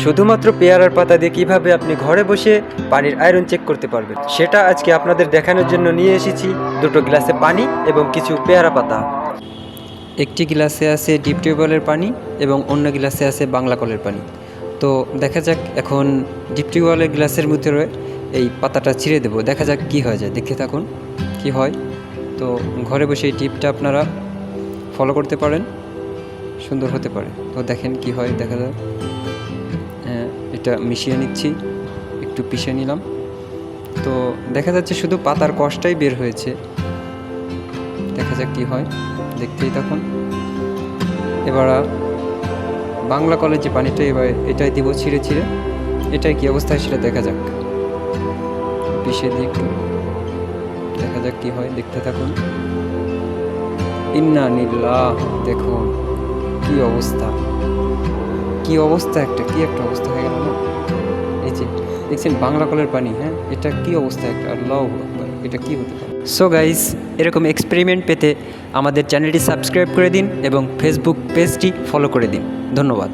শুধুমাত্র পেয়ারার পাতা দিয়ে কিভাবে আপনি ঘরে বসে পানির আয়রন চেক করতে পারবেন সেটা আজকে আপনাদের দেখানোর জন্য নিয়ে এসেছি। দুটো গ্লাসে পানি এবং কিছু পেয়ারা পাতা। একটি গ্লাসে আছে ডিপ টিউবওয়েলের পানি এবং অন্য গ্লাসে আছে বাংলা কলের পানি। তো দেখা যাক এখন ডিপ টিউবওয়েলের গ্লাসের মধ্যে এই পাতাটা ছিঁড়ে দেবো, দেখা যাক কি হয়ে যায়, দেখতে থাকুন কি হয়। তো ঘরে বসে এই টিপটা আপনারা ফলো করতে পারেন, সুন্দর হতে পারে। তো দেখেন কি হয়, দেখা যায়। এটা মিশিয়ে নিচ্ছি, একটু পিষে নিলাম। তো দেখা যাচ্ছে শুধু পাতার কষটাই বের হয়েছে, দেখা যাক কি হয়, দেখতেই থাকুন। এবার বাংলা কলের যে পানিটা এবার এটাই দিব ছিঁড়ে ছিঁড়ে, এটাই কি অবস্থায় সেটা দেখা যাক। পিষে দিয়ে একটু দেখা যাক কি হয়, দেখতে থাকুন। ইন্না নিল্লাহ, দেখুন কি অবস্থা, কি অবস্থা, কি একটা অবস্থা হয়ে গেল না। এই যে দেখছেন বাংলা কলের পানি, হ্যাঁ এটা কি অবস্থা একটা, আল্লাহু আকবার, এটা কি হতে পারে। সো গাইস, এরকম এক্সপেরিমেন্ট পেতে আমাদের চ্যানেলটি সাবস্ক্রাইব করে দিন এবং ফেসবুক পেজটি ফলো করে দিন। ধন্যবাদ।